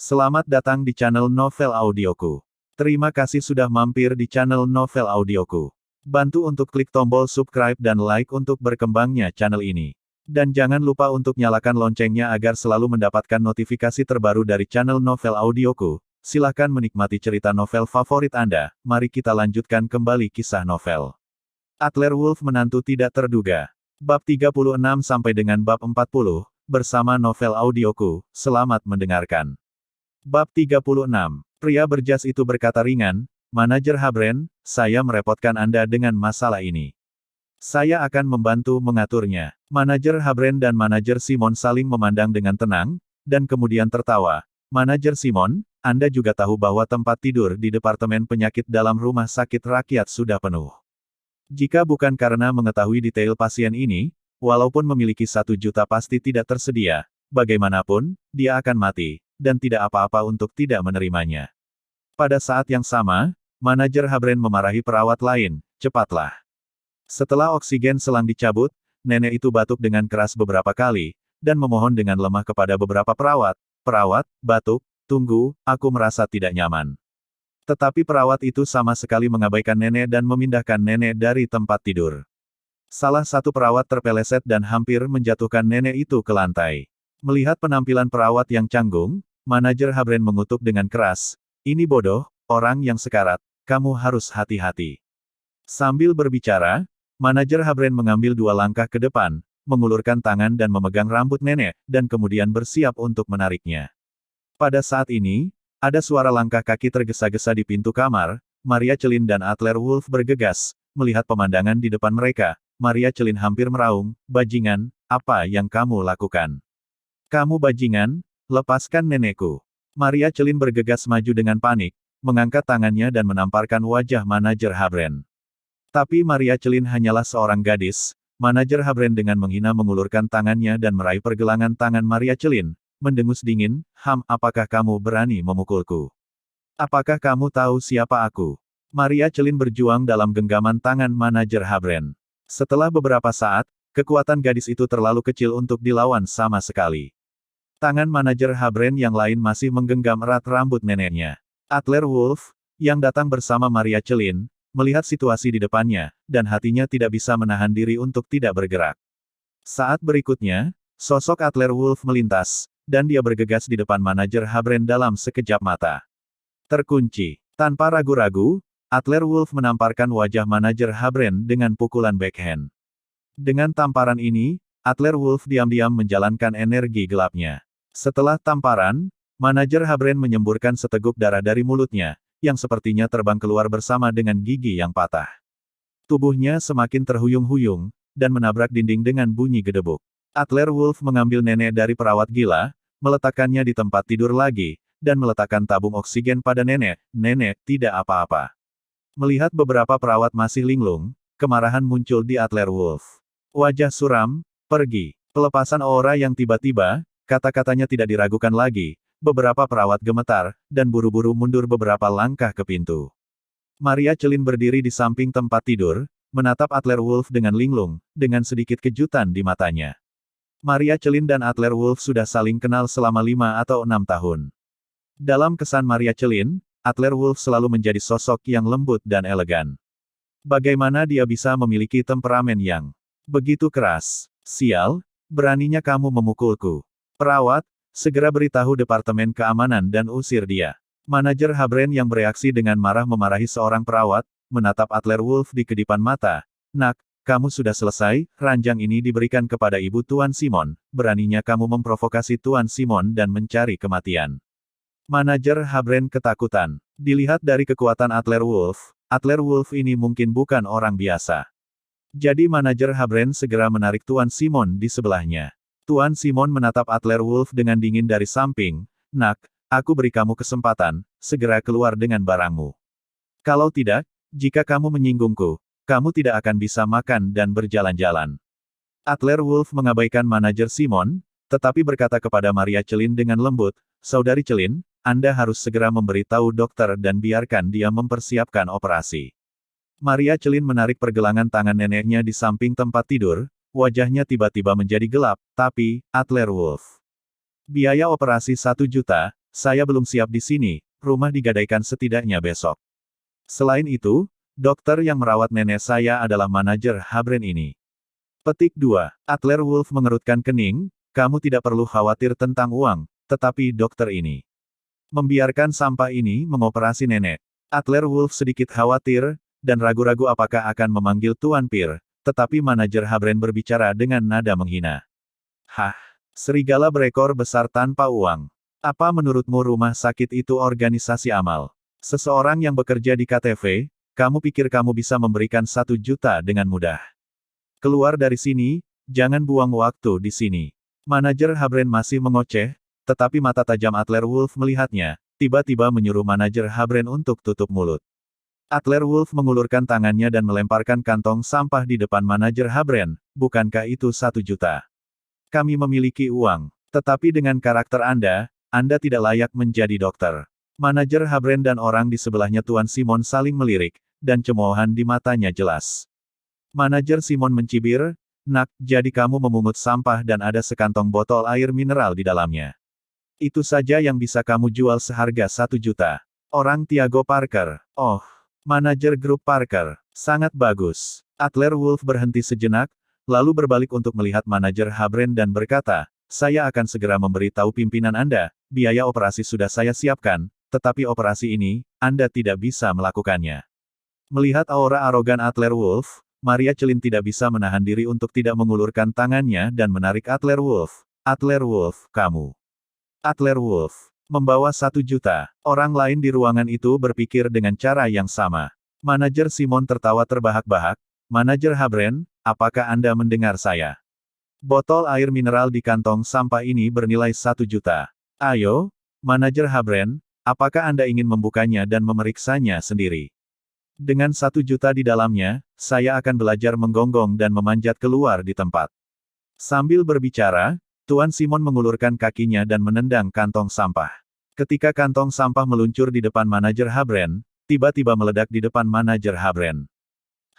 Selamat datang di channel Novel Audioku. Terima kasih sudah mampir di channel Novel Audioku. Bantu untuk klik tombol subscribe dan like untuk berkembangnya channel ini. Dan jangan lupa untuk nyalakan loncengnya agar selalu mendapatkan notifikasi terbaru dari channel Novel Audioku. Silahkan menikmati cerita novel favorit Anda. Mari kita lanjutkan kembali kisah novel. Adler Wolf menantu tidak terduga. Bab 36 sampai dengan bab 40, bersama Novel Audioku. Selamat mendengarkan. Bab 36. Pria berjas itu berkata ringan, "Manajer Habren, saya merepotkan Anda dengan masalah ini. Saya akan membantu mengaturnya." Manajer Habren dan Manajer Simon saling memandang dengan tenang, dan kemudian tertawa. "Manajer Simon, Anda juga tahu bahwa tempat tidur di Departemen Penyakit dalam Rumah Sakit Rakyat sudah penuh. Jika bukan karena mengetahui detail pasien ini, walaupun memiliki 1 juta pasti tidak tersedia, bagaimanapun, dia akan mati. Dan tidak apa-apa untuk tidak menerimanya." Pada saat yang sama, manajer Habren memarahi perawat lain, "Cepatlah." Setelah oksigen selang dicabut, nenek itu batuk dengan keras beberapa kali, dan memohon dengan lemah kepada beberapa perawat, "Perawat, batuk, tunggu, aku merasa tidak nyaman." Tetapi perawat itu sama sekali mengabaikan nenek dan memindahkan nenek dari tempat tidur. Salah satu perawat terpeleset dan hampir menjatuhkan nenek itu ke lantai. Melihat penampilan perawat yang canggung, manajer Habren mengutuk dengan keras, "Ini bodoh, orang yang sekarat, kamu harus hati-hati." Sambil berbicara, manajer Habren mengambil 2 langkah ke depan, mengulurkan tangan dan memegang rambut nenek, dan kemudian bersiap untuk menariknya. Pada saat ini, ada suara langkah kaki tergesa-gesa di pintu kamar. Maria Celin dan Adler Wolf bergegas, melihat pemandangan di depan mereka. Maria Celin hampir meraung, "Bajingan, apa yang kamu lakukan? Kamu bajingan, lepaskan nenekku." Maria Celin bergegas maju dengan panik, mengangkat tangannya dan menamparkan wajah manajer Habren. Tapi Maria Celin hanyalah seorang gadis. Manajer Habren dengan menghina mengulurkan tangannya dan meraih pergelangan tangan Maria Celin, mendengus dingin, "Apakah kamu berani memukulku? Apakah kamu tahu siapa aku?" Maria Celin berjuang dalam genggaman tangan manajer Habren. Setelah beberapa saat, kekuatan gadis itu terlalu kecil untuk dilawan sama sekali. Tangan manajer Habren yang lain masih menggenggam erat rambut neneknya. Adler Wolf, yang datang bersama Maria Celin, melihat situasi di depannya, dan hatinya tidak bisa menahan diri untuk tidak bergerak. Saat berikutnya, sosok Adler Wolf melintas, dan dia bergegas di depan manajer Habren dalam sekejap mata. Terkunci. Tanpa ragu-ragu, Adler Wolf menamparkan wajah manajer Habren dengan pukulan backhand. Dengan tamparan ini, Adler Wolf diam-diam menjalankan energi gelapnya. Setelah tamparan, manajer Habren menyemburkan seteguk darah dari mulutnya, yang sepertinya terbang keluar bersama dengan gigi yang patah. Tubuhnya semakin terhuyung-huyung, dan menabrak dinding dengan bunyi gedebuk. Adler Wolf mengambil nenek dari perawat gila, meletakkannya di tempat tidur lagi, dan meletakkan tabung oksigen pada nenek. "Nenek, tidak apa-apa." Melihat beberapa perawat masih linglung, kemarahan muncul di Adler Wolf. Wajah suram, "Pergi." Pelepasan aura yang tiba-tiba, kata-katanya tidak diragukan lagi. Beberapa perawat gemetar, dan buru-buru mundur beberapa langkah ke pintu. Maria Celin berdiri di samping tempat tidur, menatap Adler Wolf dengan linglung, dengan sedikit kejutan di matanya. Maria Celin dan Adler Wolf sudah saling kenal selama 5 atau 6 tahun. Dalam kesan Maria Celin, Adler Wolf selalu menjadi sosok yang lembut dan elegan. Bagaimana dia bisa memiliki temperamen yang begitu keras? "Sial, beraninya kamu memukulku. Perawat, segera beritahu Departemen Keamanan dan usir dia." Manajer Habren yang bereaksi dengan marah memarahi seorang perawat, menatap Adler Wolf di kedipan mata. "Nak, kamu sudah selesai, ranjang ini diberikan kepada Ibu Tuan Simon. Beraninya kamu memprovokasi Tuan Simon dan mencari kematian." Manajer Habren ketakutan. Dilihat dari kekuatan Adler Wolf ini mungkin bukan orang biasa. Jadi manajer Habren segera menarik Tuan Simon di sebelahnya. Tuan Simon menatap Adler Wolf dengan dingin dari samping. "Nak, aku beri kamu kesempatan, segera keluar dengan barangmu. Kalau tidak, jika kamu menyinggungku, kamu tidak akan bisa makan dan berjalan-jalan." Adler Wolf mengabaikan manajer Simon, tetapi berkata kepada Maria Celin dengan lembut, "Saudari Celin, Anda harus segera memberitahu dokter dan biarkan dia mempersiapkan operasi." Maria Celin menarik pergelangan tangan neneknya di samping tempat tidur, wajahnya tiba-tiba menjadi gelap, "Tapi, Adler Wolf, biaya operasi 1 juta, saya belum siap di sini, rumah digadaikan setidaknya besok. Selain itu, dokter yang merawat nenek saya adalah manajer Habren ini. Petik 2. Adler Wolf mengerutkan kening, kamu tidak perlu khawatir tentang uang, tetapi dokter ini membiarkan sampah ini mengoperasi nenek. Adler Wolf sedikit khawatir, dan ragu-ragu apakah akan memanggil Tuan Pir, tetapi manajer Habren berbicara dengan nada menghina. Hah? Serigala berekor besar tanpa uang. Apa menurutmu rumah sakit itu organisasi amal? Seseorang yang bekerja di KTV, kamu pikir kamu bisa memberikan 1 juta dengan mudah? Keluar dari sini, jangan buang waktu di sini. Manajer Habren masih mengoceh, tetapi mata tajam Adler Wolf melihatnya, tiba-tiba menyuruh manajer Habren untuk tutup mulut. Adler Wolf mengulurkan tangannya dan melemparkan kantong sampah di depan manajer Habren, bukankah itu 1 juta? Kami memiliki uang, tetapi dengan karakter Anda tidak layak menjadi dokter. Manajer Habren dan orang di sebelahnya Tuan Simon saling melirik, dan cemoohan di matanya jelas. Manajer Simon mencibir, "Nak, jadi kamu memungut sampah dan ada sekantong botol air mineral di dalamnya. Itu saja yang bisa kamu jual seharga 1 juta. Orang Tiago Parker. Oh, manajer grup Parker. Sangat bagus." Adler Wolf berhenti sejenak, lalu berbalik untuk melihat manajer Habren dan berkata, "Saya akan segera memberitahu pimpinan Anda, biaya operasi sudah saya siapkan, tetapi operasi ini, Anda tidak bisa melakukannya." Melihat aura arogan Adler Wolf, Maria Celin tidak bisa menahan diri untuk tidak mengulurkan tangannya dan menarik Adler Wolf. "Adler Wolf, kamu." Adler Wolf membawa 1 juta. Orang lain di ruangan itu berpikir dengan cara yang sama. Manajer Simon tertawa terbahak-bahak. "Manajer Habren, apakah Anda mendengar saya? Botol air mineral di kantong sampah ini bernilai 1 juta. Ayo, manajer Habren, apakah Anda ingin membukanya dan memeriksanya sendiri? Dengan 1 juta di dalamnya, saya akan belajar menggonggong dan memanjat keluar di tempat." Sambil berbicara, Tuan Simon mengulurkan kakinya dan menendang kantong sampah. Ketika kantong sampah meluncur di depan manajer Habren, tiba-tiba meledak di depan manajer Habren.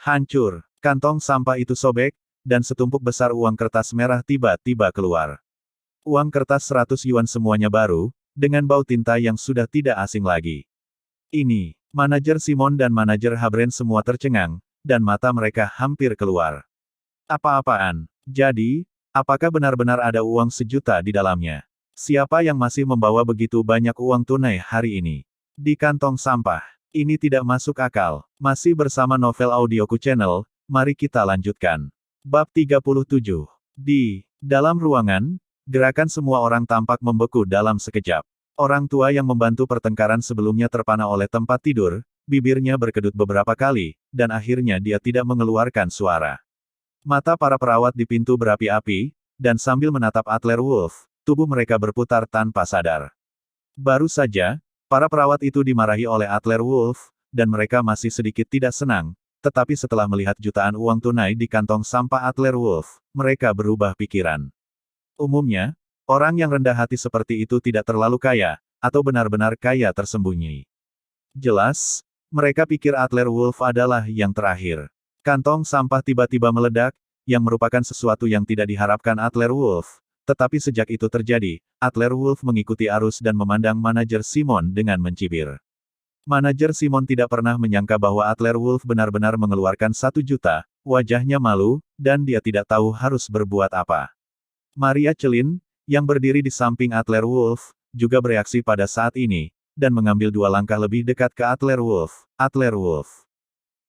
Hancur. Kantong sampah itu sobek, dan setumpuk besar uang kertas merah tiba-tiba keluar. Uang kertas 100 yuan semuanya baru, dengan bau tinta yang sudah tidak asing lagi. Ini, manajer Simon dan manajer Habren semua tercengang, dan mata mereka hampir keluar. Apa-apaan? Jadi, apakah benar-benar ada uang 1 juta di dalamnya? Siapa yang masih membawa begitu banyak uang tunai hari ini? Di kantong sampah. Ini tidak masuk akal. Masih bersama Novel Audioku Channel, mari kita lanjutkan. Bab 37. Di dalam ruangan, gerakan semua orang tampak membeku dalam sekejap. Orang tua yang membantu pertengkaran sebelumnya terpana oleh tempat tidur, bibirnya berkedut beberapa kali, dan akhirnya dia tidak mengeluarkan suara. Mata para perawat di pintu berapi-api, dan sambil menatap Adler Wolf, tubuh mereka berputar tanpa sadar. Baru saja, para perawat itu dimarahi oleh Adler Wolf, dan mereka masih sedikit tidak senang, tetapi setelah melihat jutaan uang tunai di kantong sampah Adler Wolf, mereka berubah pikiran. Umumnya, orang yang rendah hati seperti itu tidak terlalu kaya, atau benar-benar kaya tersembunyi. Jelas, mereka pikir Adler Wolf adalah yang terakhir. Kantong sampah tiba-tiba meledak, yang merupakan sesuatu yang tidak diharapkan Adler Wolf. Tetapi sejak itu terjadi, Adler Wolf mengikuti arus dan memandang manajer Simon dengan mencibir. Manajer Simon tidak pernah menyangka bahwa Adler Wolf benar-benar mengeluarkan 1 juta, wajahnya malu, dan dia tidak tahu harus berbuat apa. Maria Celin, yang berdiri di samping Adler Wolf, juga bereaksi pada saat ini, dan mengambil 2 langkah lebih dekat ke Adler Wolf. "Adler Wolf,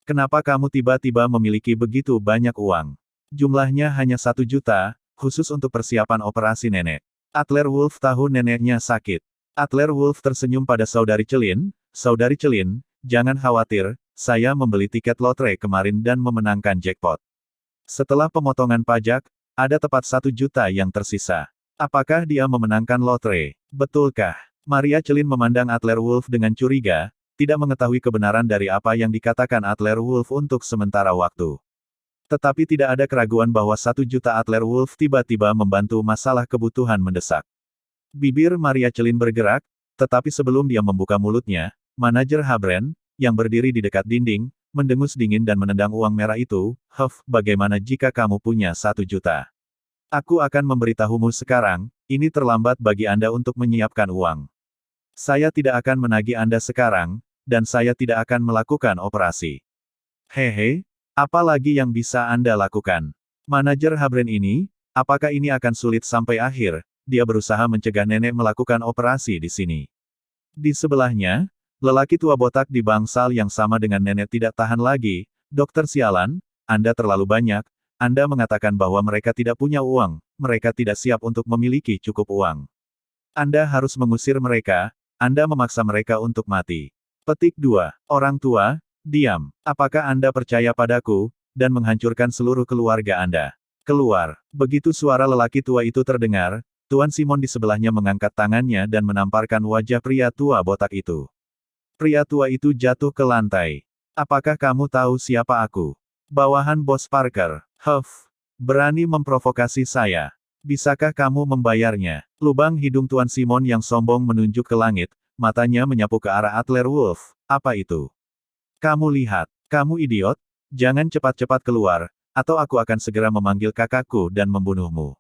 kenapa kamu tiba-tiba memiliki begitu banyak uang? Jumlahnya hanya 1 juta, khusus untuk persiapan operasi nenek." Adler Wolf tahu neneknya sakit. Adler Wolf tersenyum pada saudari Celin. "Saudari Celin, jangan khawatir, saya membeli tiket lotre kemarin dan memenangkan jackpot. Setelah pemotongan pajak, ada tepat 1 juta yang tersisa. Apakah dia memenangkan lotre? Betulkah?" Maria Celin memandang Adler Wolf dengan curiga, tidak mengetahui kebenaran dari apa yang dikatakan Adler Wolf untuk sementara waktu. Tetapi tidak ada keraguan bahwa 1 juta Adler Wolf tiba-tiba membantu masalah kebutuhan mendesak. Bibir Maria Celin bergerak, tetapi sebelum dia membuka mulutnya, manajer Habren, yang berdiri di dekat dinding, mendengus dingin dan menendang uang merah itu. Bagaimana jika kamu punya 1 juta? Aku akan memberitahumu sekarang, ini terlambat bagi Anda untuk menyiapkan uang. Saya tidak akan menagih Anda sekarang, dan saya tidak akan melakukan operasi. Hehe, apa lagi yang bisa Anda lakukan? Manajer Habren ini, apakah ini akan sulit sampai akhir? Dia berusaha mencegah nenek melakukan operasi di sini. Di sebelahnya, lelaki tua botak di bangsal yang sama dengan nenek tidak tahan lagi. Dokter sialan, Anda terlalu banyak. Anda mengatakan bahwa mereka tidak punya uang, mereka tidak siap untuk memiliki cukup uang. Anda harus mengusir mereka, Anda memaksa mereka untuk mati. Petik 2. Orang tua, diam. Apakah Anda percaya padaku, dan menghancurkan seluruh keluarga Anda? Keluar. Begitu suara lelaki tua itu terdengar, Tuan Simon di sebelahnya mengangkat tangannya dan menamparkan wajah pria tua botak itu. Pria tua itu jatuh ke lantai. Apakah kamu tahu siapa aku? Bawahan Bos Parker. Huff. Berani memprovokasi saya. Bisakah kamu membayarnya? Lubang hidung Tuan Simon yang sombong menunjuk ke langit, matanya menyapu ke arah Adler Wolf. Apa itu? Kamu lihat. Kamu idiot. Jangan cepat-cepat keluar, atau aku akan segera memanggil kakakku dan membunuhmu.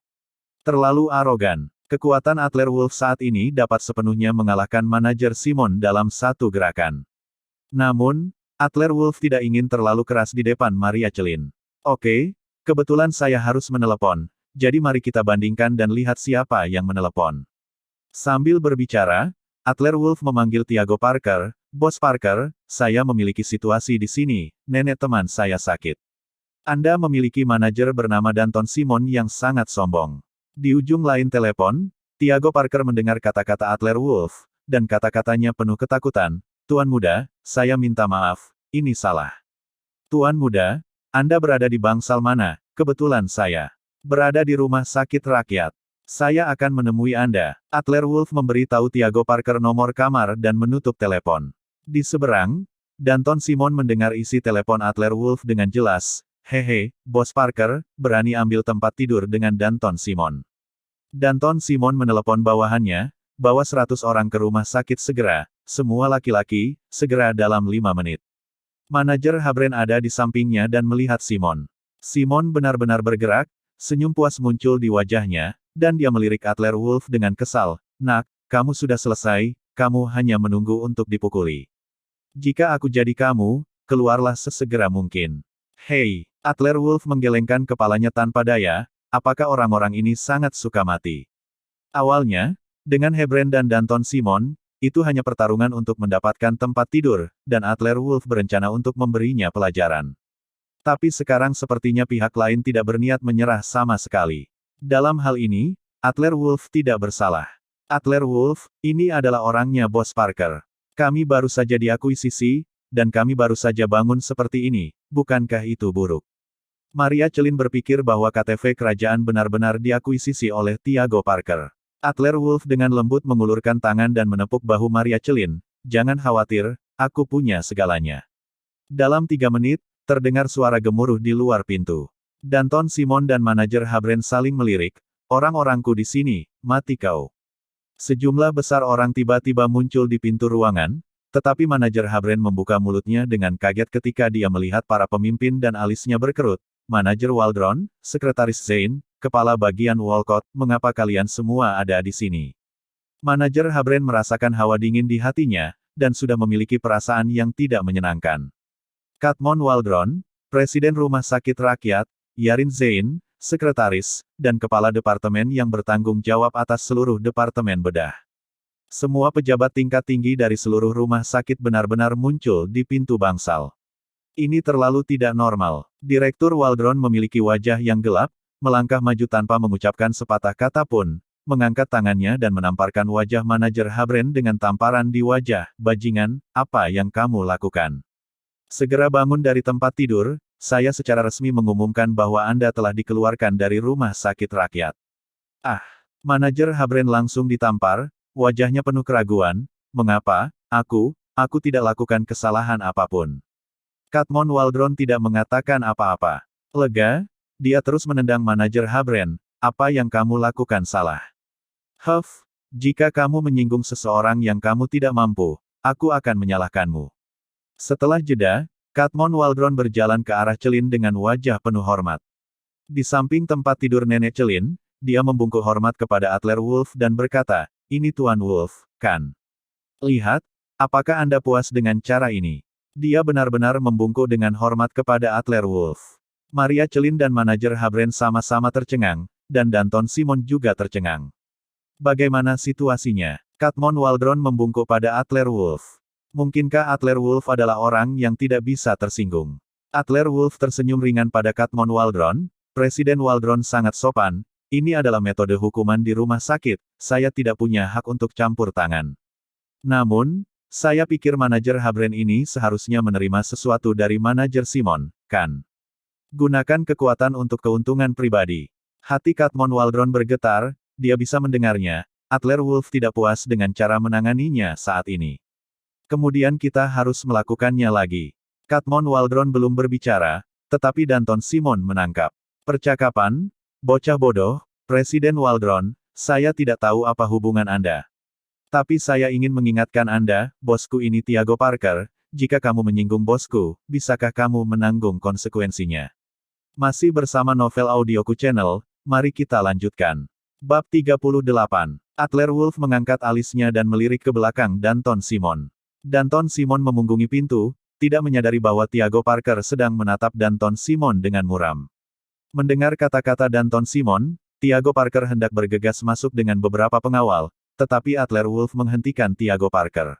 Terlalu arogan. Kekuatan Adler Wolf saat ini dapat sepenuhnya mengalahkan manajer Simon dalam satu gerakan. Namun, Adler Wolf tidak ingin terlalu keras di depan Maria Celin. Oke, kebetulan saya harus menelepon, jadi mari kita bandingkan dan lihat siapa yang menelepon. Sambil berbicara, Adler Wolf memanggil Tiago Parker. Bos Parker, saya memiliki situasi di sini, nenek teman saya sakit. Anda memiliki manajer bernama Danton Simon yang sangat sombong. Di ujung lain telepon, Tiago Parker mendengar kata-kata Adler Wolf, dan kata-katanya penuh ketakutan. Tuan muda, saya minta maaf, ini salah. Tuan muda, Anda berada di bangsal mana? Kebetulan saya berada di rumah sakit rakyat. Saya akan menemui Anda. Adler Wolf memberi tahu Tiago Parker nomor kamar dan menutup telepon. Di seberang, Danton Simon mendengar isi telepon Adler Wolf dengan jelas. Hehe, Bos Parker, berani ambil tempat tidur dengan Danton Simon. Danton Simon menelepon bawahannya, bawa 100 orang ke rumah sakit segera, semua laki-laki, segera dalam 5 menit. Manajer Habren ada di sampingnya dan melihat Simon. Simon benar-benar bergerak, senyum puas muncul di wajahnya, dan dia melirik Adler Wolf dengan kesal. Nak, kamu sudah selesai, kamu hanya menunggu untuk dipukuli. Jika aku jadi kamu, keluarlah sesegera mungkin. Hei, Adler Wolf menggelengkan kepalanya tanpa daya. Apakah orang-orang ini sangat suka mati? Awalnya, dengan Habren dan Danton Simon, itu hanya pertarungan untuk mendapatkan tempat tidur, dan Adler Wolf berencana untuk memberinya pelajaran. Tapi sekarang sepertinya pihak lain tidak berniat menyerah sama sekali. Dalam hal ini, Adler Wolf tidak bersalah. Adler Wolf, ini adalah orangnya Bos Parker. Kami baru saja diakuisisi, dan kami baru saja bangun seperti ini, bukankah itu buruk? Maria Celin berpikir bahwa KTV kerajaan benar-benar diakuisisi oleh Tiago Parker. Adler Wolf dengan lembut mengulurkan tangan dan menepuk bahu Maria Celin. Jangan khawatir, aku punya segalanya. Dalam 3 menit, terdengar suara gemuruh di luar pintu. Danton Simon dan manajer Habren saling melirik. Orang-orangku di sini, mati kau. Sejumlah besar orang tiba-tiba muncul di pintu ruangan, tetapi manajer Habren membuka mulutnya dengan kaget ketika dia melihat para pemimpin dan alisnya berkerut. Manajer Waldron, Sekretaris Zane, Kepala Bagian Walcott, mengapa kalian semua ada di sini? Manajer Habren merasakan hawa dingin di hatinya, dan sudah memiliki perasaan yang tidak menyenangkan. Katmon Waldron, Presiden Rumah Sakit Rakyat, Yarin Zane, Sekretaris, dan Kepala Departemen yang bertanggung jawab atas seluruh Departemen Bedah. Semua pejabat tingkat tinggi dari seluruh rumah sakit benar-benar muncul di pintu bangsal. Ini terlalu tidak normal. Direktur Waldron memiliki wajah yang gelap, melangkah maju tanpa mengucapkan sepatah kata pun, mengangkat tangannya dan menamparkan wajah manajer Habren dengan tamparan di wajah. Bajingan, apa yang kamu lakukan? Segera bangun dari tempat tidur, saya secara resmi mengumumkan bahwa Anda telah dikeluarkan dari rumah sakit rakyat. Ah! Manajer Habren langsung ditampar, wajahnya penuh keraguan. Mengapa? Aku tidak lakukan kesalahan apapun. Katmon Waldron tidak mengatakan apa-apa. Lega, dia terus menendang manajer Habren. Apa yang kamu lakukan salah? Huff, jika kamu menyinggung seseorang yang kamu tidak mampu, aku akan menyalahkanmu. Setelah jeda, Katmon Waldron berjalan ke arah Celin dengan wajah penuh hormat. Di samping tempat tidur nenek Celin, dia membungkuk hormat kepada Adler Wolf dan berkata, ini Tuan Wolf, kan? Lihat, apakah Anda puas dengan cara ini? Dia benar-benar membungkuk dengan hormat kepada Adler Wolf. Maria Celin dan manajer Habren sama-sama tercengang, dan Danton Simon juga tercengang. Bagaimana situasinya? Katmon Waldron membungkuk pada Adler Wolf. Mungkinkah Adler Wolf adalah orang yang tidak bisa tersinggung? Adler Wolf tersenyum ringan pada Katmon Waldron. Presiden Waldron sangat sopan. Ini adalah metode hukuman di rumah sakit. Saya tidak punya hak untuk campur tangan. Namun, saya pikir manajer Habren ini seharusnya menerima sesuatu dari manajer Simon, kan? Gunakan kekuatan untuk keuntungan pribadi. Hati Katmon Waldron bergetar, dia bisa mendengarnya. Adler Wolf tidak puas dengan cara menanganinya saat ini. Kemudian kita harus melakukannya lagi. Katmon Waldron belum berbicara, tetapi Danton Simon menangkap percakapan. Bocah bodoh, Presiden Waldron, saya tidak tahu apa hubungan Anda. Tapi saya ingin mengingatkan Anda, bosku ini Tiago Parker, jika kamu menyinggung bosku, bisakah kamu menanggung konsekuensinya? Masih bersama Novel Audioku Channel, mari kita lanjutkan. Bab 38. Adler Wolf mengangkat alisnya dan melirik ke belakang Danton Simon. Danton Simon memunggungi pintu, tidak menyadari bahwa Tiago Parker sedang menatap Danton Simon dengan muram. Mendengar kata-kata Danton Simon, Tiago Parker hendak bergegas masuk dengan beberapa pengawal, tetapi Adler Wolf menghentikan Tiago Parker.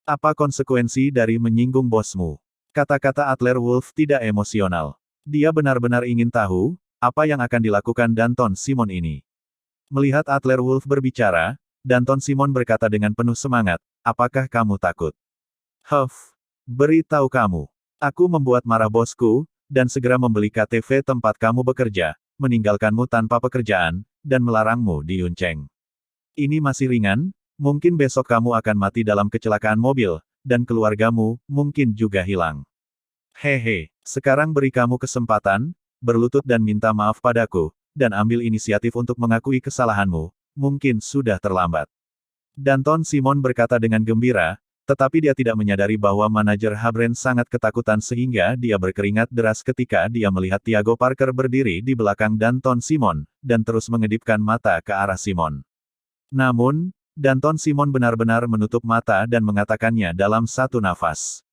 Apa konsekuensi dari menyinggung bosmu? Kata-kata Adler Wolf tidak emosional. Dia benar-benar ingin tahu, apa yang akan dilakukan Danton Simon ini. Melihat Adler Wolf berbicara, Danton Simon berkata dengan penuh semangat, apakah kamu takut? Huff, beritahu kamu. Aku membuat marah bosku, dan segera membeli KTV tempat kamu bekerja, meninggalkanmu tanpa pekerjaan, dan melarangmu di Yunceng. Ini masih ringan, mungkin besok kamu akan mati dalam kecelakaan mobil, dan keluargamu, mungkin juga hilang. Hehe, sekarang beri kamu kesempatan, berlutut dan minta maaf padaku, dan ambil inisiatif untuk mengakui kesalahanmu, mungkin sudah terlambat. Danton Simon berkata dengan gembira, tetapi dia tidak menyadari bahwa manajer Habren sangat ketakutan sehingga dia berkeringat deras ketika dia melihat Tiago Parker berdiri di belakang Danton Simon, dan terus mengedipkan mata ke arah Simon. Namun, Danton Simon benar-benar menutup mata dan mengatakannya dalam satu nafas.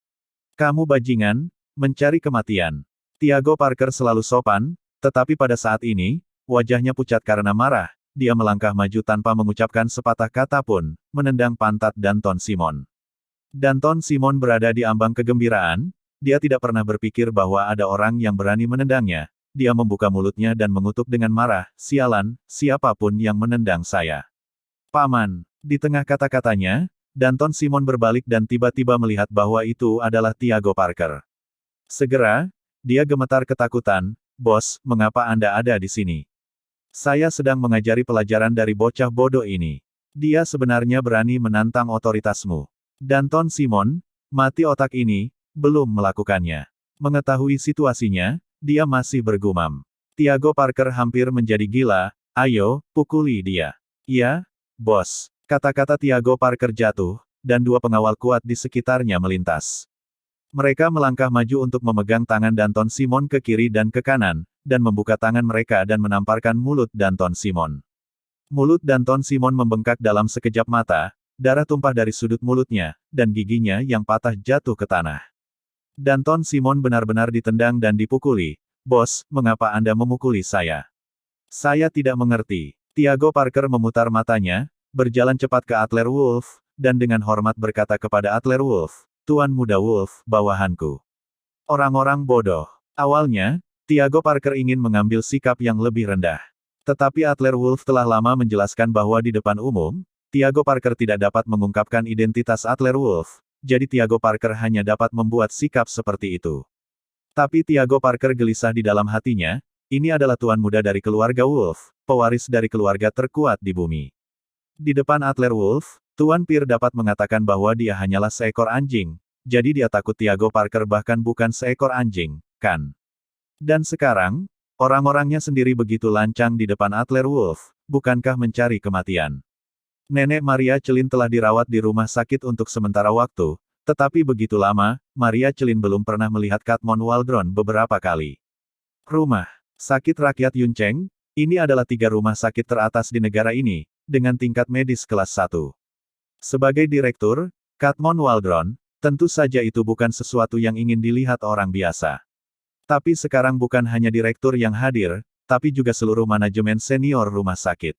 Kamu bajingan, mencari kematian. Tiago Parker selalu sopan, tetapi pada saat ini, wajahnya pucat karena marah, dia melangkah maju tanpa mengucapkan sepatah kata pun, menendang pantat Danton Simon. Danton Simon berada di ambang kegembiraan, dia tidak pernah berpikir bahwa ada orang yang berani menendangnya, dia membuka mulutnya dan mengutuk dengan marah, sialan, siapapun yang menendang saya. Paman, di tengah kata-katanya, Danton Simon berbalik dan tiba-tiba melihat bahwa itu adalah Tiago Parker. Segera, dia gemetar ketakutan, bos, mengapa Anda ada di sini? Saya sedang mengajari pelajaran dari bocah bodoh ini. Dia sebenarnya berani menantang otoritasmu. Danton Simon, mati otak ini, belum melakukannya. Mengetahui situasinya, dia masih bergumam. Tiago Parker hampir menjadi gila, ayo, pukuli dia. Iya, bos. Kata-kata Tiago Parker jatuh, dan dua pengawal kuat di sekitarnya melintas. Mereka melangkah maju untuk memegang tangan Danton Simon ke kiri dan ke kanan, dan membuka tangan mereka dan menamparkan mulut Danton Simon. Mulut Danton Simon membengkak dalam sekejap mata, darah tumpah dari sudut mulutnya, dan giginya yang patah jatuh ke tanah. Danton Simon benar-benar ditendang dan dipukuli. Bos, mengapa Anda memukuli saya? Saya tidak mengerti. Tiago Parker memutar matanya, berjalan cepat ke Adler Wolf, dan dengan hormat berkata kepada Adler Wolf, Tuan Muda Wolf, bawahanku. Orang-orang bodoh. Awalnya, Tiago Parker ingin mengambil sikap yang lebih rendah. Tetapi Adler Wolf telah lama menjelaskan bahwa di depan umum, Tiago Parker tidak dapat mengungkapkan identitas Adler Wolf, jadi Tiago Parker hanya dapat membuat sikap seperti itu. Tapi Tiago Parker gelisah di dalam hatinya, ini adalah tuan muda dari keluarga Wolf, pewaris dari keluarga terkuat di bumi. Di depan Adler Wolf, Tuan Peer dapat mengatakan bahwa dia hanyalah seekor anjing, jadi dia takut Tiago Parker bahkan bukan seekor anjing, kan? Dan sekarang, orang-orangnya sendiri begitu lancang di depan Adler Wolf, bukankah mencari kematian? Nenek Maria Celin telah dirawat di rumah sakit untuk sementara waktu, tetapi begitu lama, Maria Celin belum pernah melihat Katmon Waldron beberapa kali. Rumah sakit rakyat Yunceng, ini adalah 3 rumah sakit teratas di negara ini, dengan tingkat medis kelas 1. Sebagai direktur, Katmon Waldron, tentu saja itu bukan sesuatu yang ingin dilihat orang biasa. Tapi sekarang bukan hanya direktur yang hadir, tapi juga seluruh manajemen senior rumah sakit.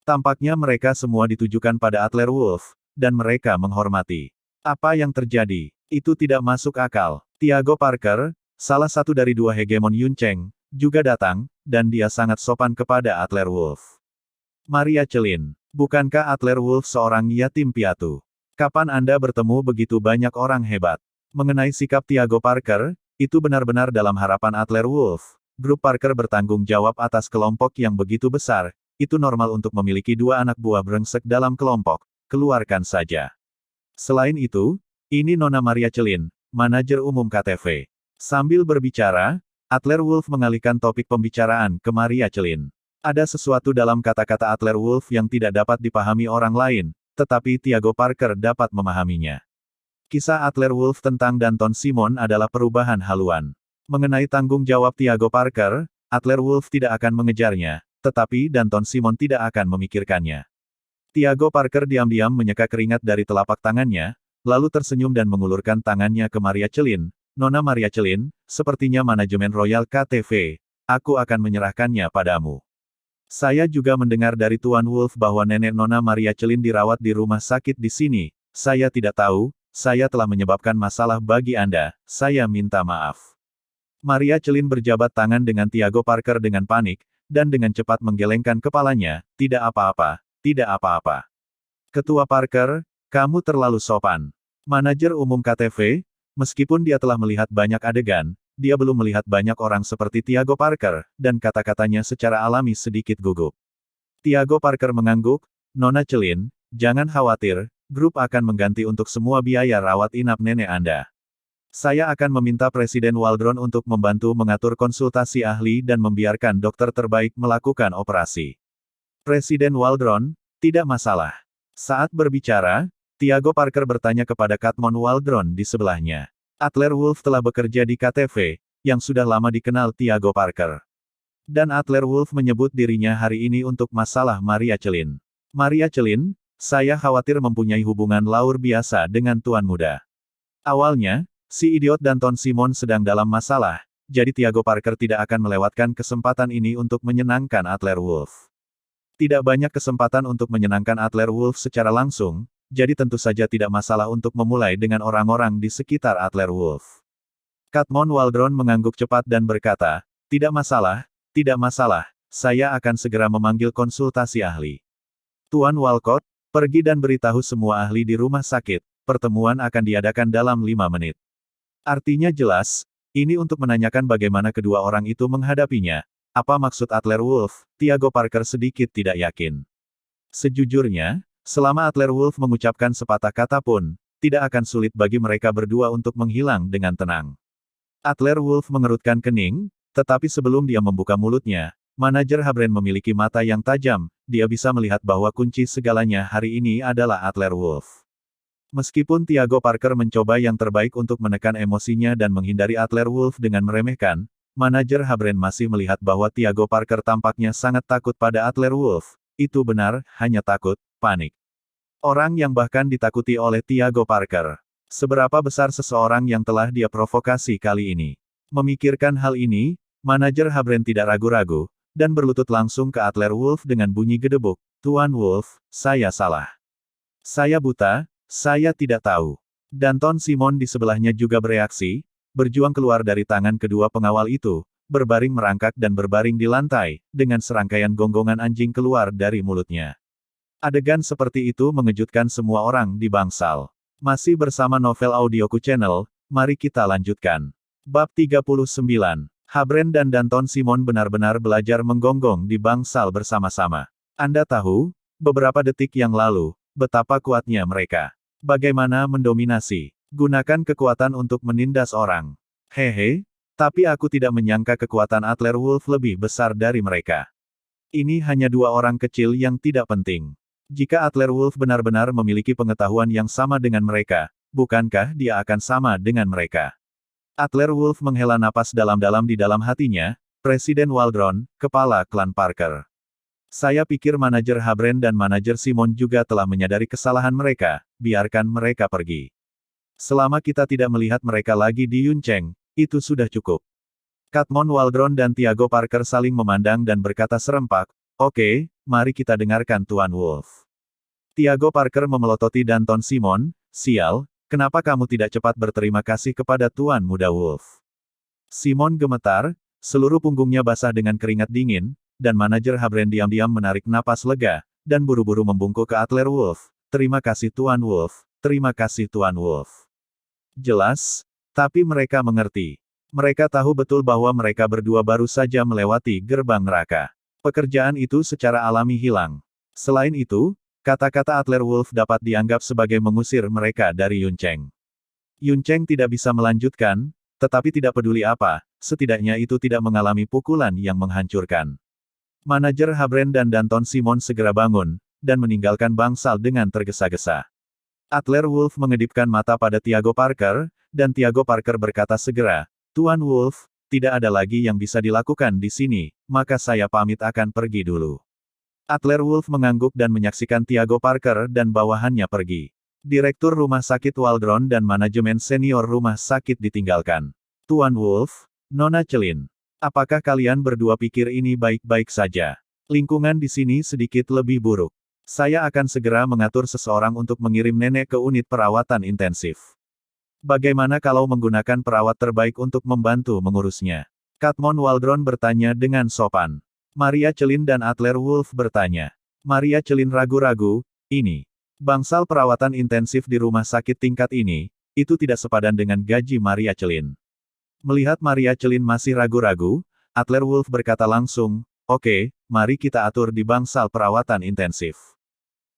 Tampaknya mereka semua ditujukan pada Adler Wolf, dan mereka menghormati. Apa yang terjadi? Itu tidak masuk akal. Tiago Parker, salah satu dari dua hegemon Yun Cheng, juga datang, dan dia sangat sopan kepada Adler Wolf. Maria Celin, bukankah Adler Wolf seorang yatim piatu? Kapan Anda bertemu begitu banyak orang hebat? Mengenai sikap Tiago Parker, itu benar-benar dalam harapan Adler Wolf. Grup Parker bertanggung jawab atas kelompok yang begitu besar, itu normal untuk memiliki dua anak buah brengsek dalam kelompok, keluarkan saja. Selain itu, ini Nona Maria Celin, manajer umum KTV. Sambil berbicara, Adler Wolf mengalihkan topik pembicaraan ke Maria Celin. Ada sesuatu dalam kata-kata Adler Wolf yang tidak dapat dipahami orang lain, tetapi Tiago Parker dapat memahaminya. Kisah Adler Wolf tentang Danton Simon adalah perubahan haluan. Mengenai tanggung jawab Tiago Parker, Adler Wolf tidak akan mengejarnya, tetapi Danton Simon tidak akan memikirkannya. Tiago Parker diam-diam menyeka keringat dari telapak tangannya, lalu tersenyum dan mengulurkan tangannya ke Maria Celin. Nona Maria Celin, sepertinya manajemen Royal KTV, aku akan menyerahkannya padamu. Saya juga mendengar dari Tuan Wolf bahwa nenek Nona Maria Celin dirawat di rumah sakit di sini. Saya tidak tahu, saya telah menyebabkan masalah bagi Anda, saya minta maaf. Maria Celin berjabat tangan dengan Tiago Parker dengan panik, dan dengan cepat menggelengkan kepalanya, tidak apa-apa, tidak apa-apa. Ketua Parker, kamu terlalu sopan. Manajer umum KTV, meskipun dia telah melihat banyak adegan, dia belum melihat banyak orang seperti Tiago Parker, dan kata-katanya secara alami sedikit gugup. Tiago Parker mengangguk, Nona Celin, jangan khawatir, grup akan mengganti untuk semua biaya rawat inap nenek Anda. Saya akan meminta Presiden Waldron untuk membantu mengatur konsultasi ahli dan membiarkan dokter terbaik melakukan operasi. Presiden Waldron, tidak masalah. Saat berbicara, Tiago Parker bertanya kepada Katmon Waldron di sebelahnya. Adler Wolf telah bekerja di KTV, yang sudah lama dikenal Tiago Parker. Dan Adler Wolf menyebut dirinya hari ini untuk masalah Maria Celin. Maria Celin, saya khawatir mempunyai hubungan luar biasa dengan Tuan Muda. Awalnya, si idiot Danton Simon sedang dalam masalah, jadi Tiago Parker tidak akan melewatkan kesempatan ini untuk menyenangkan Adler Wolf. Tidak banyak kesempatan untuk menyenangkan Adler Wolf secara langsung, jadi tentu saja tidak masalah untuk memulai dengan orang-orang di sekitar Adler Wolf. Katmon Waldron mengangguk cepat dan berkata, tidak masalah, saya akan segera memanggil konsultasi ahli. Tuan Walcott, pergi dan beritahu semua ahli di rumah sakit, pertemuan akan diadakan dalam 5 menit. Artinya jelas, ini untuk menanyakan bagaimana kedua orang itu menghadapinya. Apa maksud Adler Wolf? Tiago Parker sedikit tidak yakin. Sejujurnya, selama Adler Wolf mengucapkan sepatah kata pun, tidak akan sulit bagi mereka berdua untuk menghilang dengan tenang. Adler Wolf mengerutkan kening, tetapi sebelum dia membuka mulutnya, manajer Habren memiliki mata yang tajam, dia bisa melihat bahwa kunci segalanya hari ini adalah Adler Wolf. Meskipun Tiago Parker mencoba yang terbaik untuk menekan emosinya dan menghindari Adler Wolf dengan meremehkan, manajer Habren masih melihat bahwa Tiago Parker tampaknya sangat takut pada Adler Wolf. Itu benar, hanya takut, panik. Orang yang bahkan ditakuti oleh Tiago Parker. Seberapa besar seseorang yang telah dia provokasi kali ini? Memikirkan hal ini, manajer Habren tidak ragu-ragu, dan berlutut langsung ke Adler Wolf dengan bunyi gedebuk. Tuan Wolf, saya salah. Saya buta, saya tidak tahu. Danton Simon di sebelahnya juga bereaksi, berjuang keluar dari tangan kedua pengawal itu, berbaring merangkak dan berbaring di lantai, dengan serangkaian gonggongan anjing keluar dari mulutnya. Adegan seperti itu mengejutkan semua orang di bangsal. Masih bersama Novel Audioku Channel, mari kita lanjutkan. Bab 39. Habren dan Danton Simon benar-benar belajar menggonggong di bangsal bersama-sama. Anda tahu, beberapa detik yang lalu, betapa kuatnya mereka. Bagaimana mendominasi. Gunakan kekuatan untuk menindas orang. Hehe, tapi aku tidak menyangka kekuatan Adler Wolf lebih besar dari mereka. Ini hanya dua orang kecil yang tidak penting. Jika Adler Wolf benar-benar memiliki pengetahuan yang sama dengan mereka, bukankah dia akan sama dengan mereka? Adler Wolf menghela napas dalam-dalam di dalam hatinya, Presiden Waldron, kepala klan Parker. Saya pikir manajer Habren dan manajer Simon juga telah menyadari kesalahan mereka, biarkan mereka pergi. Selama kita tidak melihat mereka lagi di Yuncheng, itu sudah cukup. Katmon Waldron dan Tiago Parker saling memandang dan berkata serempak, "Oke, mari kita dengarkan Tuan Wolf." Tiago Parker memelototi Danton Simon, "Sial, kenapa kamu tidak cepat berterima kasih kepada Tuan Muda Wolf?" Simon gemetar, seluruh punggungnya basah dengan keringat dingin, dan manajer Habren diam-diam menarik napas lega, dan buru-buru membungkuk ke Adler Wolf. "Terima kasih Tuan Wolf, terima kasih Tuan Wolf." Jelas, tapi mereka mengerti. Mereka tahu betul bahwa mereka berdua baru saja melewati gerbang neraka. Pekerjaan itu secara alami hilang. Selain itu, kata-kata Adler Wolf dapat dianggap sebagai mengusir mereka dari Yuncheng. Yuncheng tidak bisa melanjutkan, tetapi tidak peduli apa, setidaknya itu tidak mengalami pukulan yang menghancurkan. Manajer Habren dan Danton Simon segera bangun, dan meninggalkan bangsal dengan tergesa-gesa. Adler Wolf mengedipkan mata pada Tiago Parker, dan Tiago Parker berkata segera, "Tuan Wolf, tidak ada lagi yang bisa dilakukan di sini, maka saya pamit akan pergi dulu." Adler Wolf mengangguk dan menyaksikan Tiago Parker dan bawahannya pergi. Direktur Rumah Sakit Waldron dan manajemen senior rumah sakit ditinggalkan. "Tuan Wolf, Nona Celin. Apakah kalian berdua pikir ini baik-baik saja? Lingkungan di sini sedikit lebih buruk. Saya akan segera mengatur seseorang untuk mengirim nenek ke unit perawatan intensif. Bagaimana kalau menggunakan perawat terbaik untuk membantu mengurusnya?" Katmon Waldron bertanya dengan sopan. Maria Celin dan Adler Wolf bertanya. Maria Celin ragu-ragu, "Ini. Bangsal perawatan intensif di rumah sakit tingkat ini, itu tidak sepadan dengan gaji Maria Celin." Melihat Maria Celin masih ragu-ragu, Adler Wolf berkata langsung, "Oke, mari kita atur di bangsal perawatan intensif.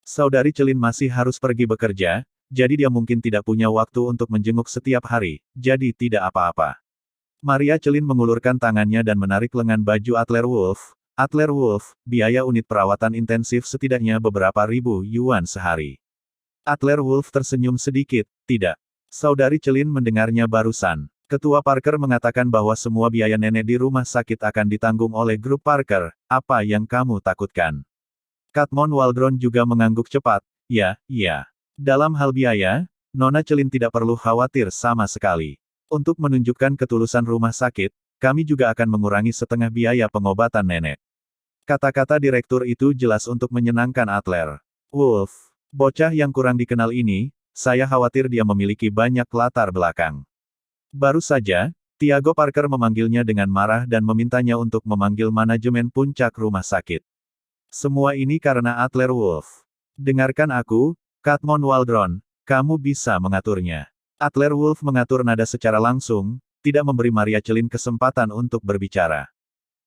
Saudari Celin masih harus pergi bekerja, jadi dia mungkin tidak punya waktu untuk menjenguk setiap hari, jadi tidak apa-apa." Maria Celin mengulurkan tangannya dan menarik lengan baju Adler Wolf. "Adler Wolf, biaya unit perawatan intensif setidaknya beberapa ribu yuan sehari." Adler Wolf tersenyum sedikit, "Tidak. Saudari Celin mendengarnya barusan. Ketua Parker mengatakan bahwa semua biaya nenek di rumah sakit akan ditanggung oleh grup Parker, apa yang kamu takutkan?" Katmon Waldron juga mengangguk cepat, "Ya, ya. Dalam hal biaya, Nona Celin tidak perlu khawatir sama sekali. Untuk menunjukkan ketulusan rumah sakit, kami juga akan mengurangi setengah biaya pengobatan nenek." Kata-kata direktur itu jelas untuk menyenangkan Adler Wolf. Bocah yang kurang dikenal ini, saya khawatir dia memiliki banyak latar belakang. Baru saja, Tiago Parker memanggilnya dengan marah dan memintanya untuk memanggil manajemen puncak rumah sakit. Semua ini karena Adler Wolf. "Dengarkan aku, Katmon Waldron, kamu bisa mengaturnya." Adler Wolf mengatur nada secara langsung, tidak memberi Maria Celin kesempatan untuk berbicara.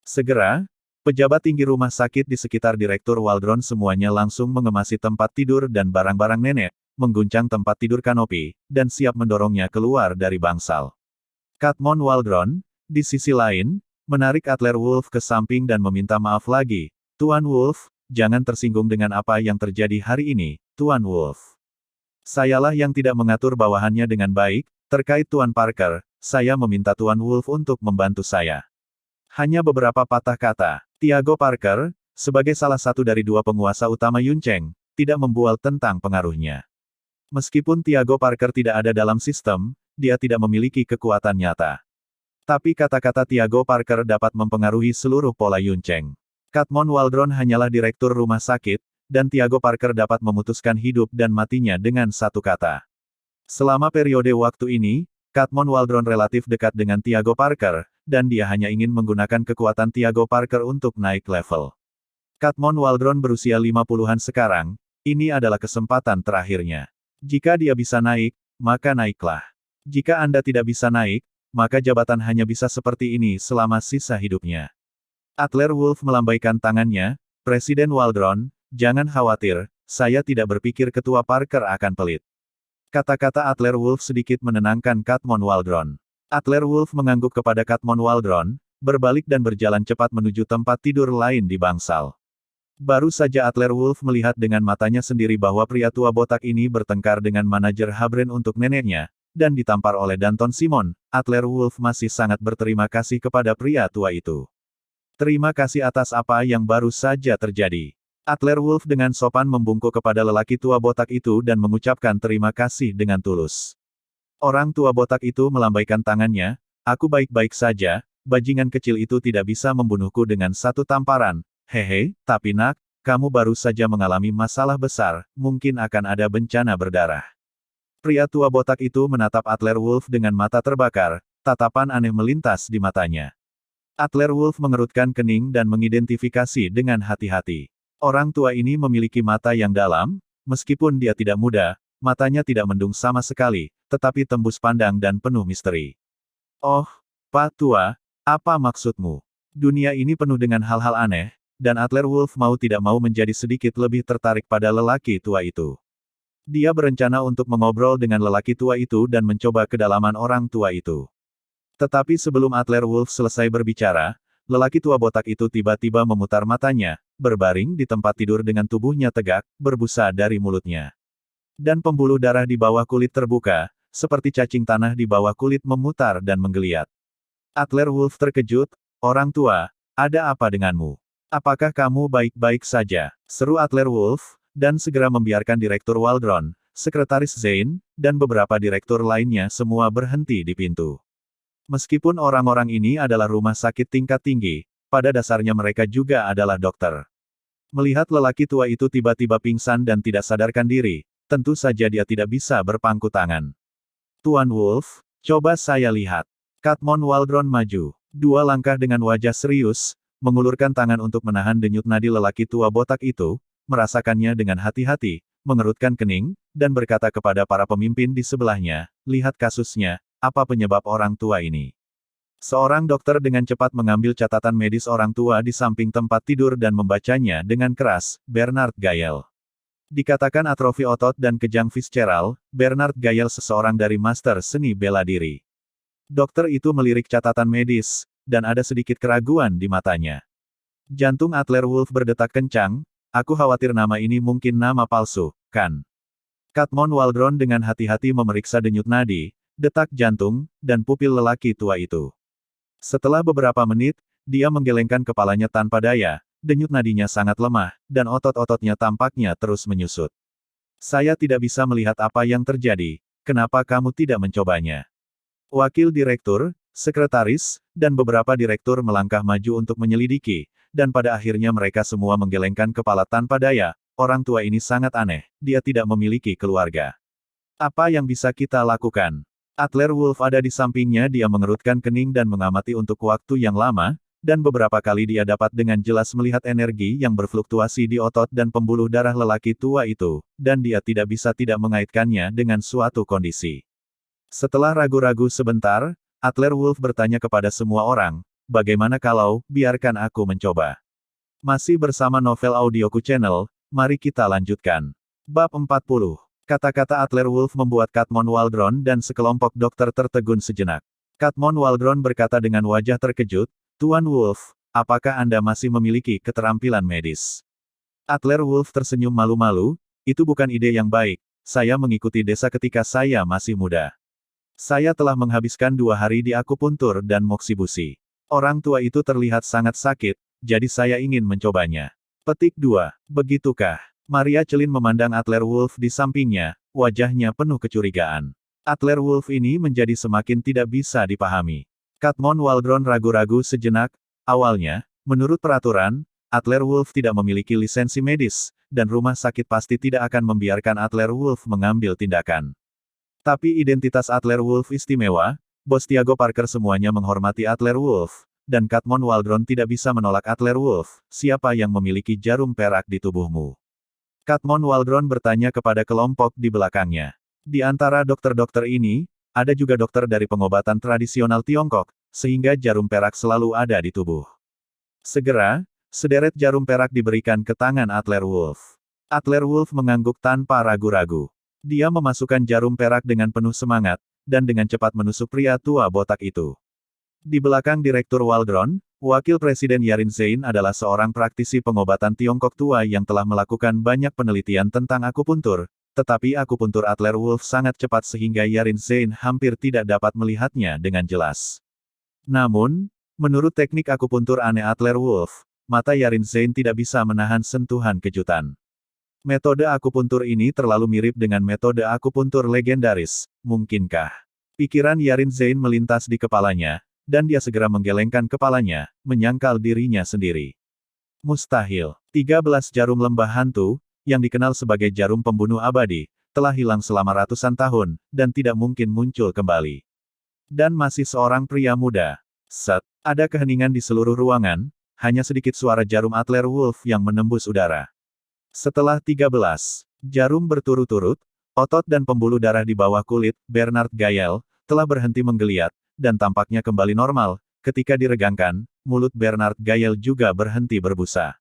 Segera, pejabat tinggi rumah sakit di sekitar Direktur Waldron semuanya langsung mengemasi tempat tidur dan barang-barang nenek, mengguncang tempat tidur kanopi, dan siap mendorongnya keluar dari bangsal. Katmon Waldron, di sisi lain, menarik Adler Wolf ke samping dan meminta maaf lagi. "Tuan Wolf, jangan tersinggung dengan apa yang terjadi hari ini, Tuan Wolf. Sayalah yang tidak mengatur bawahannya dengan baik, terkait Tuan Parker, saya meminta Tuan Wolf untuk membantu saya." Hanya beberapa patah kata. Tiago Parker, sebagai salah satu dari dua penguasa utama Yuncheng, tidak membual tentang pengaruhnya. Meskipun Tiago Parker tidak ada dalam sistem, dia tidak memiliki kekuatan nyata. Tapi kata-kata Tiago Parker dapat mempengaruhi seluruh pola Yuncheng. Katmon Waldron hanyalah direktur rumah sakit, dan Tiago Parker dapat memutuskan hidup dan matinya dengan satu kata. Selama periode waktu ini, Katmon Waldron relatif dekat dengan Tiago Parker, dan dia hanya ingin menggunakan kekuatan Tiago Parker untuk naik level. Katmon Waldron berusia 50-an sekarang, ini adalah kesempatan terakhirnya. Jika dia bisa naik, maka naiklah. Jika Anda tidak bisa naik, maka jabatan hanya bisa seperti ini selama sisa hidupnya. Adler Wolf melambaikan tangannya, "Presiden Waldron, jangan khawatir, saya tidak berpikir Ketua Parker akan pelit." Kata-kata Adler Wolf sedikit menenangkan Katmon Waldron. Adler Wolf mengangguk kepada Katmon Waldron, berbalik dan berjalan cepat menuju tempat tidur lain di bangsal. Baru saja Adler Wolf melihat dengan matanya sendiri bahwa pria tua botak ini bertengkar dengan manajer Habren untuk neneknya, dan ditampar oleh Danton Simon, Adler Wolf masih sangat berterima kasih kepada pria tua itu. Terima kasih atas apa yang baru saja terjadi. Adler Wolf dengan sopan membungkuk kepada lelaki tua botak itu dan mengucapkan terima kasih dengan tulus. Orang tua botak itu melambaikan tangannya, aku baik-baik saja, bajingan kecil itu tidak bisa membunuhku dengan satu tamparan. Hehe, tapi nak, kamu baru saja mengalami masalah besar, mungkin akan ada bencana berdarah. Pria tua botak itu menatap Adler Wolf dengan mata terbakar, tatapan aneh melintas di matanya. Adler Wolf mengerutkan kening dan mengidentifikasi dengan hati-hati. Orang tua ini memiliki mata yang dalam, meskipun dia tidak muda, matanya tidak mendung sama sekali, tetapi tembus pandang dan penuh misteri. Oh, Pak Tua, apa maksudmu? Dunia ini penuh dengan hal-hal aneh, dan Adler Wolf mau tidak mau menjadi sedikit lebih tertarik pada lelaki tua itu. Dia berencana untuk mengobrol dengan lelaki tua itu dan mencoba kedalaman orang tua itu. Tetapi sebelum Adler Wolf selesai berbicara, lelaki tua botak itu tiba-tiba memutar matanya, berbaring di tempat tidur dengan tubuhnya tegak, berbusa dari mulutnya. Dan pembuluh darah di bawah kulit terbuka, seperti cacing tanah di bawah kulit memutar dan menggeliat. Adler Wolf terkejut, orang tua, ada apa denganmu? Apakah kamu baik-baik saja? Seru Adler Wolf, dan segera membiarkan Direktur Waldron, Sekretaris Zane, dan beberapa direktur lainnya semua berhenti di pintu. Meskipun orang-orang ini adalah rumah sakit tingkat tinggi, pada dasarnya mereka juga adalah dokter. Melihat lelaki tua itu tiba-tiba pingsan dan tidak sadarkan diri, tentu saja dia tidak bisa berpangku tangan. Tuan Wolf, coba saya lihat. Katmon Waldron maju. 2 langkah dengan wajah serius, mengulurkan tangan untuk menahan denyut nadi lelaki tua botak itu, merasakannya dengan hati-hati, mengerutkan kening, dan berkata kepada para pemimpin di sebelahnya, lihat kasusnya. Apa penyebab orang tua ini? Seorang dokter dengan cepat mengambil catatan medis orang tua di samping tempat tidur dan membacanya dengan keras, Bernard Gael. Dikatakan atrofi otot dan kejang visceral, Bernard Gael seseorang dari master seni bela diri. Dokter itu melirik catatan medis, dan ada sedikit keraguan di matanya. Jantung Adler Wolf berdetak kencang, aku khawatir nama ini mungkin nama palsu, kan? Katmon Waldron dengan hati-hati memeriksa denyut nadi, detak jantung, dan pupil lelaki tua itu. Setelah beberapa menit, dia menggelengkan kepalanya tanpa daya, denyut nadinya sangat lemah, dan otot-ototnya tampaknya terus menyusut. Saya tidak bisa melihat apa yang terjadi, kenapa kamu tidak mencobanya? Wakil direktur, sekretaris, dan beberapa direktur melangkah maju untuk menyelidiki, dan pada akhirnya mereka semua menggelengkan kepala tanpa daya, orang tua ini sangat aneh, dia tidak memiliki keluarga. Apa yang bisa kita lakukan? Adler Wolf ada di sampingnya, dia mengerutkan kening dan mengamati untuk waktu yang lama, dan beberapa kali dia dapat dengan jelas melihat energi yang berfluktuasi di otot dan pembuluh darah lelaki tua itu, dan dia tidak bisa tidak mengaitkannya dengan suatu kondisi. Setelah ragu-ragu sebentar, Adler Wolf bertanya kepada semua orang, bagaimana kalau, biarkan aku mencoba. Masih bersama Novel Audioku Channel, mari kita lanjutkan. Bab 40. Kata-kata Adler Wolf membuat Katmon Waldron dan sekelompok dokter tertegun sejenak. Katmon Waldron berkata dengan wajah terkejut, Tuan Wolf, apakah Anda masih memiliki keterampilan medis? Adler Wolf tersenyum malu-malu, itu bukan ide yang baik, saya mengikuti desa ketika saya masih muda. Saya telah menghabiskan 2 hari di akupuntur dan moksibusi. Orang tua itu terlihat sangat sakit, jadi saya ingin mencobanya. Petik 2. Begitukah? Maria Celin memandang Adler Wolf di sampingnya, wajahnya penuh kecurigaan. Adler Wolf ini menjadi semakin tidak bisa dipahami. Katmon Waldron ragu-ragu sejenak, awalnya, menurut peraturan, Adler Wolf tidak memiliki lisensi medis, dan rumah sakit pasti tidak akan membiarkan Adler Wolf mengambil tindakan. Tapi identitas Adler Wolf istimewa, Bos Tiago Parker semuanya menghormati Adler Wolf, dan Katmon Waldron tidak bisa menolak Adler Wolf, siapa yang memiliki jarum perak di tubuhmu? Katmon Waldron bertanya kepada kelompok di belakangnya. Di antara dokter-dokter ini, ada juga dokter dari pengobatan tradisional Tiongkok, sehingga jarum perak selalu ada di tubuh. Segera, sederet jarum perak diberikan ke tangan Adler Wolf. Adler Wolf mengangguk tanpa ragu-ragu. Dia memasukkan jarum perak dengan penuh semangat, dan dengan cepat menusuk pria tua botak itu. Di belakang Direktur Waldron, Wakil Presiden Yarin Zane adalah seorang praktisi pengobatan Tiongkok tua yang telah melakukan banyak penelitian tentang akupuntur, tetapi akupuntur Adler Wolf sangat cepat sehingga Yarin Zane hampir tidak dapat melihatnya dengan jelas. Namun, Menurut teknik akupuntur aneh Adler Wolf, mata Yarin Zain tidak bisa menahan sentuhan kejutan. Metode akupuntur ini terlalu mirip dengan metode akupuntur legendaris, mungkinkah? Pikiran Yarin Zain melintas di kepalanya, dan dia segera menggelengkan kepalanya, menyangkal dirinya sendiri. Mustahil. 13 jarum lembah hantu, yang dikenal sebagai jarum pembunuh abadi, telah hilang selama ratusan tahun, dan tidak mungkin muncul kembali. Dan masih seorang pria muda. Set. Ada keheningan di seluruh ruangan, hanya sedikit suara jarum Adler Wolf yang menembus udara. Setelah 13 jarum berturut-turut, otot dan pembuluh darah di bawah kulit, Bernard Gael, telah berhenti menggeliat, dan tampaknya kembali normal. Ketika diregangkan, mulut Bernard Gael juga berhenti berbusa.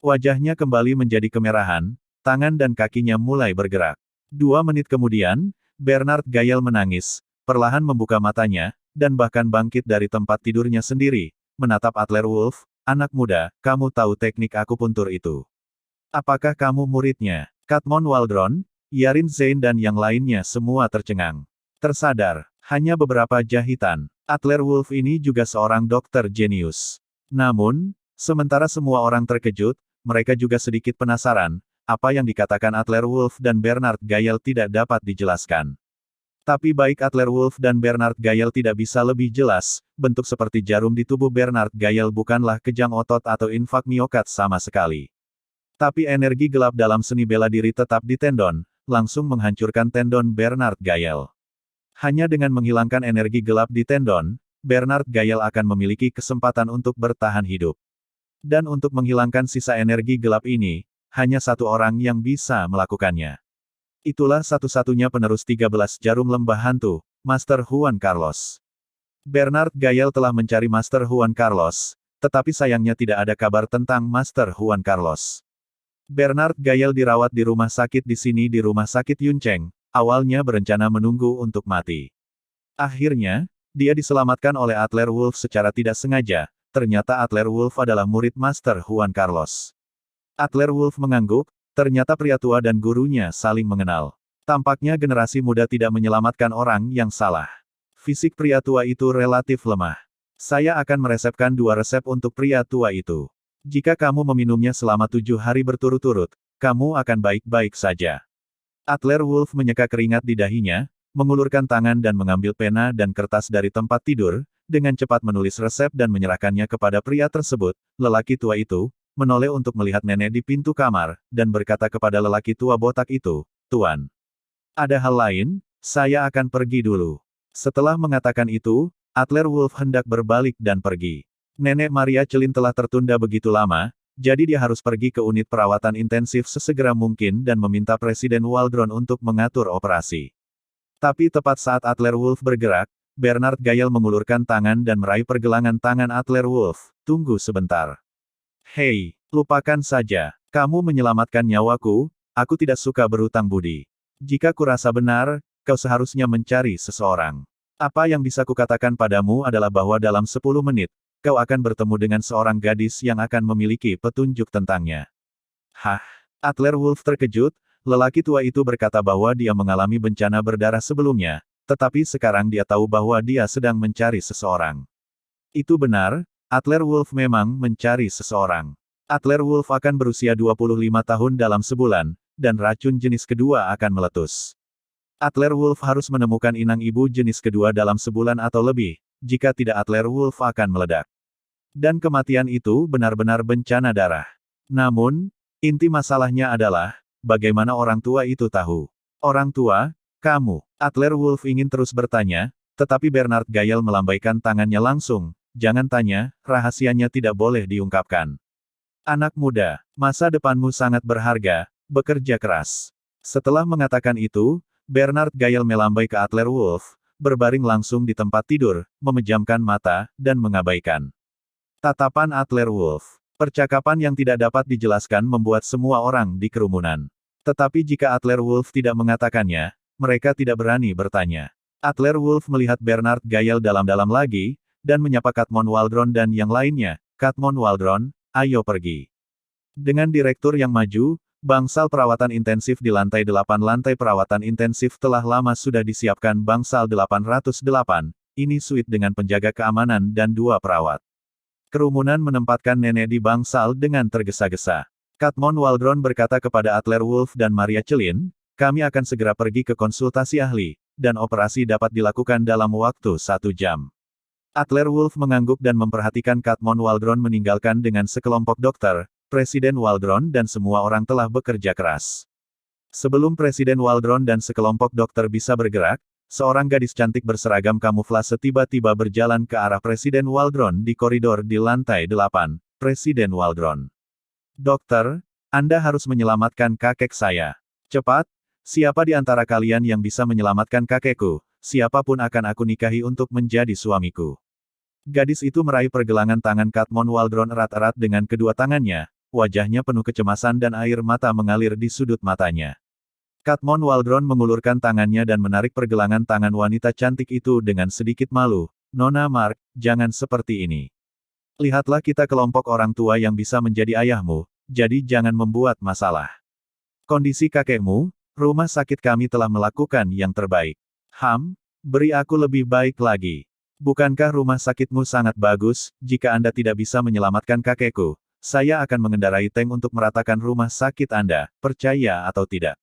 Wajahnya kembali menjadi kemerahan, tangan dan kakinya mulai bergerak. 2 menit kemudian, Bernard Gael menangis, perlahan membuka matanya, dan bahkan bangkit dari tempat tidurnya sendiri, menatap Adler Wolf. Anak muda, kamu tahu teknik akupuntur itu. Apakah kamu muridnya? Katmon Waldron, Yarin Zain dan yang lainnya semua tercengang. Tersadar, hanya beberapa jahitan. Adler Wolf ini juga seorang dokter jenius. Namun, sementara semua orang terkejut, mereka juga sedikit penasaran, apa yang dikatakan Adler Wolf dan Bernard Gael tidak dapat dijelaskan. Tapi baik Adler Wolf dan Bernard Gael tidak bisa lebih jelas, bentuk seperti jarum di tubuh Bernard Gael bukanlah kejang otot atau infak miokard sama sekali. Tapi energi gelap dalam seni bela diri tetap di tendon, langsung menghancurkan tendon Bernard Gael. Hanya dengan menghilangkan energi gelap di tendon, Bernard Gael akan memiliki kesempatan untuk bertahan hidup. Dan untuk menghilangkan sisa energi gelap ini, hanya satu orang yang bisa melakukannya. Itulah satu-satunya penerus 13 jarum lembah hantu, Master Juan Carlos. Bernard Gael telah mencari Master Juan Carlos, tetapi sayangnya tidak ada kabar tentang Master Juan Carlos. Bernard Gael dirawat di rumah sakit di sini di rumah sakit Yuncheng, awalnya berencana menunggu untuk mati. Akhirnya, dia diselamatkan oleh Adler Wolf secara tidak sengaja, ternyata Adler Wolf adalah murid Master Juan Carlos. Adler Wolf mengangguk, ternyata pria tua dan gurunya saling mengenal. Tampaknya generasi muda tidak menyelamatkan orang yang salah. Fisik pria tua itu relatif lemah. Saya akan meresepkan 2 resep untuk pria tua itu. Jika kamu meminumnya selama 7 hari berturut-turut, kamu akan baik-baik saja. Adler Wolf menyeka keringat di dahinya, mengulurkan tangan dan mengambil pena dan kertas dari tempat tidur, dengan cepat menulis resep dan menyerahkannya kepada pria tersebut. Lelaki tua itu menoleh untuk melihat nenek di pintu kamar, dan berkata kepada lelaki tua botak itu, "Tuan, ada hal lain, saya akan pergi dulu." Setelah mengatakan itu, Adler Wolf hendak berbalik dan pergi. Nenek Maria Celin telah tertunda begitu lama, jadi dia harus pergi ke unit perawatan intensif sesegera mungkin dan meminta Presiden Waldron untuk mengatur operasi. Tapi tepat saat Adler Wolf bergerak, Bernard Gael mengulurkan tangan dan meraih pergelangan tangan Adler Wolf. "Tunggu sebentar. Hei, lupakan saja. Kamu menyelamatkan nyawaku, aku tidak suka berhutang budi. Jika kurasa benar, kau seharusnya mencari seseorang. Apa yang bisa kukatakan padamu adalah bahwa dalam 10 menit, kau akan bertemu dengan seorang gadis yang akan memiliki petunjuk tentangnya." Hah? Adler Wolf terkejut, lelaki tua itu berkata bahwa dia mengalami bencana berdarah sebelumnya, tetapi sekarang dia tahu bahwa dia sedang mencari seseorang. Itu benar, Adler Wolf memang mencari seseorang. Adler Wolf akan berusia 25 tahun dalam sebulan, dan racun jenis kedua akan meletus. Adler Wolf harus menemukan inang ibu jenis kedua dalam sebulan atau lebih, jika tidak Adler Wolf akan meledak. Dan kematian itu benar-benar bencana darah. Namun, inti masalahnya adalah, bagaimana orang tua itu tahu? Orang tua, kamu. Adler Wolf ingin terus bertanya, tetapi Bernard Gael melambaikan tangannya langsung. Jangan tanya, rahasianya tidak boleh diungkapkan. Anak muda, masa depanmu sangat berharga, bekerja keras. Setelah mengatakan itu, Bernard Gael melambai ke Adler Wolf, berbaring langsung di tempat tidur, memejamkan mata, dan mengabaikan tatapan Adler Wolf. Percakapan yang tidak dapat dijelaskan membuat semua orang di kerumunan. Tetapi jika Adler Wolf tidak mengatakannya, mereka tidak berani bertanya. Adler Wolf melihat Bernard Gael dalam-dalam lagi, dan menyapa Katmon Waldron dan yang lainnya. "Katmon Waldron, ayo pergi." Dengan direktur yang maju, bangsal perawatan intensif di lantai 8 lantai perawatan intensif telah lama sudah disiapkan bangsal 808, ini suite dengan penjaga keamanan dan 2 perawat. Kerumunan menempatkan nenek di bangsal dengan tergesa-gesa. Katmon Waldron berkata kepada Adler Wolf dan Maria Celin, kami akan segera pergi ke konsultasi ahli, dan operasi dapat dilakukan dalam waktu 1 jam. Adler Wolf mengangguk dan memperhatikan Katmon Waldron meninggalkan dengan sekelompok dokter, Presiden Waldron dan semua orang telah bekerja keras. Sebelum Presiden Waldron dan sekelompok dokter bisa bergerak, seorang gadis cantik berseragam kamuflase tiba-tiba berjalan ke arah Presiden Waldron di koridor di lantai 8. Presiden Waldron. Dokter, Anda harus menyelamatkan kakek saya. Cepat, siapa di antara kalian yang bisa menyelamatkan kakekku, siapapun akan aku nikahi untuk menjadi suamiku. Gadis itu meraih pergelangan tangan Katmon Waldron erat-erat dengan kedua tangannya, wajahnya penuh kecemasan dan air mata mengalir di sudut matanya. Katmon Waldron mengulurkan tangannya dan menarik pergelangan tangan wanita cantik itu dengan sedikit malu. Nona Mark, jangan seperti ini. Lihatlah kita kelompok orang tua yang bisa menjadi ayahmu, jadi jangan membuat masalah. Kondisi kakekmu, rumah sakit kami telah melakukan yang terbaik. Beri aku lebih baik lagi. Bukankah rumah sakitmu sangat bagus, jika Anda tidak bisa menyelamatkan kakekku, saya akan mengendarai tank untuk meratakan rumah sakit Anda, percaya atau tidak.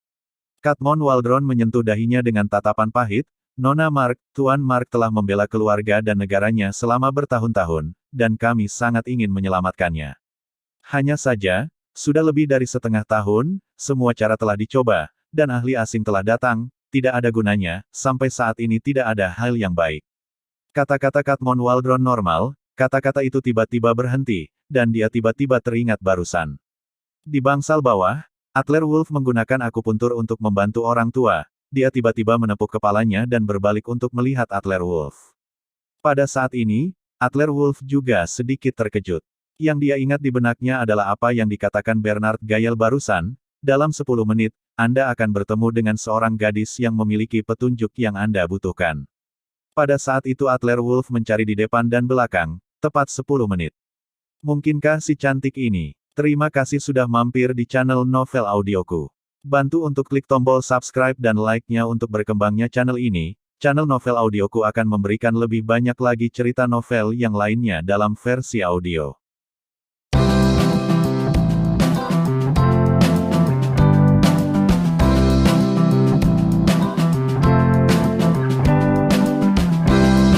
Katmon Waldron menyentuh dahinya dengan tatapan pahit, Nona Mark, Tuan Mark telah membela keluarga dan negaranya selama bertahun-tahun, dan kami sangat ingin menyelamatkannya. Hanya saja, sudah lebih dari setengah tahun, semua cara telah dicoba, dan ahli asing telah datang, tidak ada gunanya, sampai saat ini tidak ada hal yang baik. Kata-kata Katmon Waldron normal, kata-kata itu tiba-tiba berhenti, dan dia tiba-tiba teringat barusan. Di bangsal bawah, Adler Wolf menggunakan akupuntur untuk membantu orang tua. Dia tiba-tiba menepuk kepalanya dan berbalik untuk melihat Adler Wolf. Pada saat ini, Adler Wolf juga sedikit terkejut. Yang dia ingat di benaknya adalah apa yang dikatakan Bernard Gael barusan, dalam 10 menit, Anda akan bertemu dengan seorang gadis yang memiliki petunjuk yang Anda butuhkan. Pada saat itu Adler Wolf mencari di depan dan belakang, tepat 10 menit. Mungkinkah si cantik ini? Terima kasih sudah mampir di channel Novel Audioku. Bantu untuk klik tombol subscribe dan like-nya untuk berkembangnya channel ini. Channel Novel Audioku akan memberikan lebih banyak lagi cerita novel yang lainnya dalam versi audio.